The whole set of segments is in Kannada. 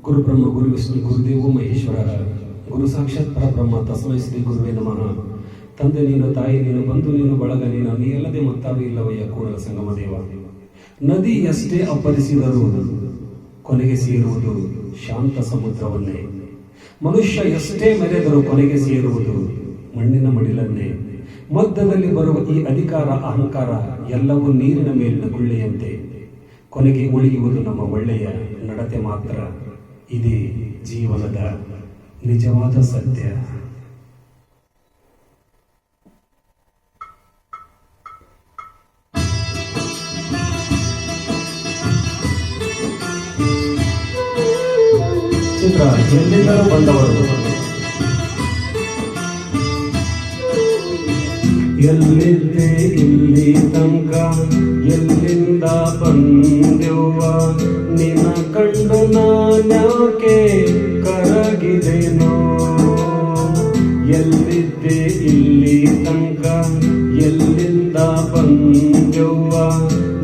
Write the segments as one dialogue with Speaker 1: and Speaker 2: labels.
Speaker 1: ಗುರು ಬ್ರಹ್ಮ ಗುರು ವಿಷ್ಣು ಗುರುದೇವೋ ಮಹೇಶ್ವರ ಗುರು ಸಾಕ್ಷಾತ್ ಪರಬ್ರಹ್ಮ ತಸ್ಮೈ ಶ್ರೀ ಗುರುವೇ ನಮಃ. ತಂದೆ ನೀನು, ತಾಯಿ ನೀನು, ಬಂಧು ನೀನು, ಬಳಗ ನೀನು, ನೀ ಅಲ್ಲದೆ ಮತ್ತಾರು ಇಲ್ಲವಯ್ಯ ಕೂಡಲ ಸಂಗಮ ದೇವ. ನದಿ ಎಷ್ಟೇ ಅಪ್ಪರಿಸಿದರೂ ಕೊನೆಗೆ ಸೇರುವುದು ಶಾಂತ ಸಮುದ್ರವನ್ನೇ. ಮನುಷ್ಯ ಎಷ್ಟೇ ಮೆರೆದರೂ ಕೊನೆಗೆ ಸೇರುವುದು ಮಣ್ಣಿನ ಮಡಿಲನ್ನೇ. ಮಧ್ಯದಲ್ಲಿ ಬರುವ ಈ ಅಧಿಕಾರ ಅಹಂಕಾರ ಎಲ್ಲವೂ ನೀರಿನ ಮೇಲಿನ ಗುಳ್ಳೆಯಂತೆ. ಕೊನೆಗೆ ಉಳಿಯುವುದು ನಮ್ಮ ಒಳ್ಳೆಯ ನಡತೆ ಮಾತ್ರ. ಇದೇ ಜೀವನದ ನಿಜವಾದ ಸತ್ಯ. ಚಿತ್ರ ಎಲ್ಲಿಂದಲೂ ಬಂದವರು, ಎಲ್ಲಿದ್ದೆ ಇಲ್ಲಿ ತನಕ, ಎಲ್ಲಿಂದ ಬಂದೆವ್ವ, ನಿನ್ನ ಕಂಡು ನಾನ್ಯಾಕೆ ಕರಗಿದೆನೋ. ಎಲ್ಲಿದ್ದೆ ಇಲ್ಲಿ ತನಕ, ಎಲ್ಲಿಂದ ಬಂದೆವ್ವ,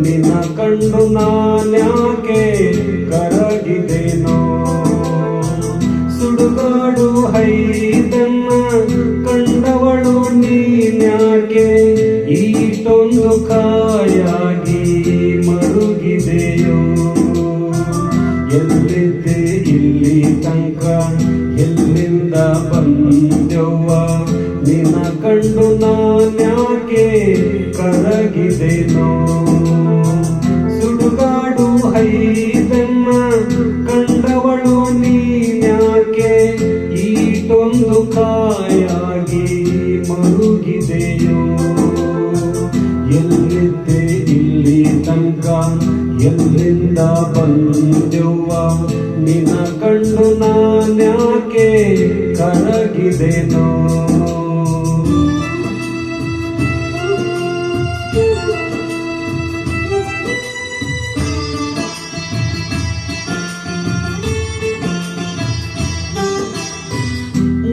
Speaker 1: ನಿನ್ನ ಕಂಡು ನಾನ್ಯಾಕೆ ಕರಗಿದೆನೋ. ಸುಡುಗಾಡು ಹೈದನ್ನ ಕಂಡವಳು ನೀನ್ಯಾಕೆ ಈಟೊಂದು ಕಾಯಾಗಿ ಮರುಗಿದೆಯೋ. ಎಲ್ಲಿದ್ದೆ ಇಲ್ಲಿ ತನಕ, ಎಲ್ಲಿಂದ ಬಂದೆವ್ವ, ನಿನ್ನ ಕಂಡು ನಾನ್ಯಾಕೆ ಕರಗಿದೆನೋ. ಸುಡುಗಾಡು ಹೈದನ್ನ ಕಂಡವಳು ನೀನ್ಯಾಕೆ ಈಟೊಂದು ಕಾಯಾಗಿ ಮರುಗಿದೆಯೋ. ಎಲ್ಲಿದ್ದೆ ಇಲ್ಲಿ ತನಕ, ಎಲ್ಲಿಂದ ಬಂದೆವ್ವ, ನಿನ್ನ ಕಂಡು ನಾನ್ಯಾಕೆ ಕರಗಿದೆನೋ.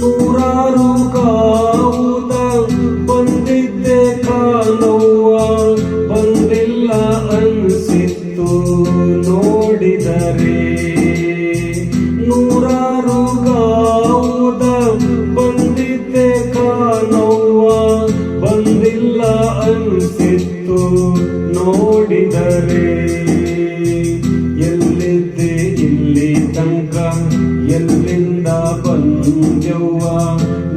Speaker 1: ನೂರಾರು ಕಾವುದ ಬಂದಿದ್ದೆ ಕಾಣವ್ವ, ಬಂದಿಲ್ಲ ಅನ್ಸಿತ್ತು ನೋಡಿದರೆ. ನೂರಾರು ಕಾವುದ ಬಂದಿದ್ದೆ ಕಾಣವ್ವ, ಬಂದಿಲ್ಲ ಅನ್ಸಿತ್ತು ನೋಡಿದರೆ. ಎಲ್ಲಿದ್ದೆ ಇಲ್ಲಿ ತನಕ, ಎಲ್ಲಿಂದ ಬಂದೆವ್ವ,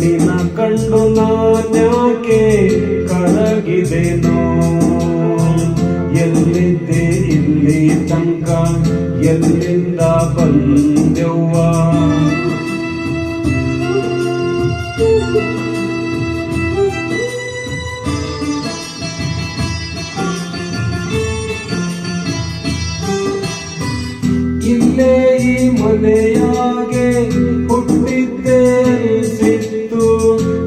Speaker 1: ನಿನ್ನ ಕಂಡು ನಾನ್ಯಾಕೆ ಕರಗಿದೆನೋ. ಎಲ್ಲಿದ್ದೆ ಇಲ್ಲಿ ತನಕ, ಎಲ್ಲಿಂದ ಬಂದೆವ್ವ. ಇಲ್ಲೇ ಈ ಮನೆಯಾಗೆ ಹುಟ್ಟಿದ್ದೆ ಅನಿಸಿತ್ತು,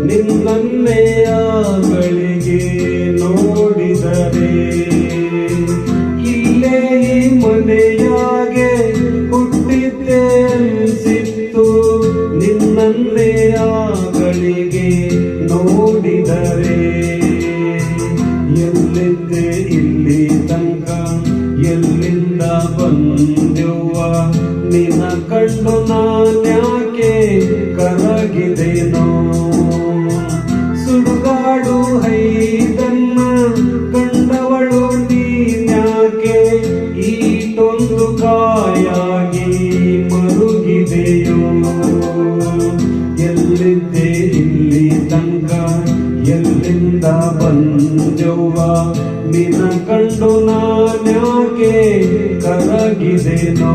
Speaker 1: ನಿನ್ನನ್ನೇ ಆಗಳಿಗೆ ನೋಡಿದರೆ. ಇಲ್ಲೇ ಈ ಮನೆಯಾಗೆ ಹುಟ್ಟಿದ್ದೆ ಅನಿಸಿತ್ತು, ನಿನ್ನನ್ನೇ ಆಗಳಿಗೆ ನೋಡಿದರೆ. ಎಲ್ಲಿದ್ದೆ ಇಲ್ಲಿ ತನಕ, ಎಲ್ಲಿಂದ ಬಂದೆವ್ವ, ನಿನ್ನ ಕಂಡು ನಾನ್ಯಾಕೆ ಕರಗಿದೆನೋ. ಸುಡುಗಾಡು ಹೈದನ್ನ ಕಂಡವಳು ನೀನ್ಯಾಕೆ ಈಟೊಂದು ಕಾಯಾಗಿ ಮರುಗಿದೆಯೋ. ಎಲ್ಲಿದ್ದೆ ಇಲ್ಲಿ ತನಕ, ಎಲ್ಲಿಂದ ಬಂದೆವ್ವ, ನಿನ್ನ ಕಂಡು ನಾನ್ಯಾಕೆ ಕರಗಿದೆನೋ.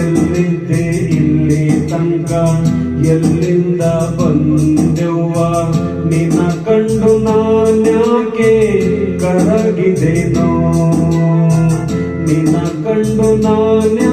Speaker 1: ಎಲ್ಲಿದ್ದೆ ಇಲ್ಲಿ ತನಕ, ಎಲ್ಲಿಂದ ಬಂದೆವ್ವ, ನಿನ್ನ ಕಂಡು ನಾನ್ಯಾಕೆ ಕರಗಿದೆನೋ. ನಿನ್ನ ಕಂಡು ನಾನ್ಯಾಕೆ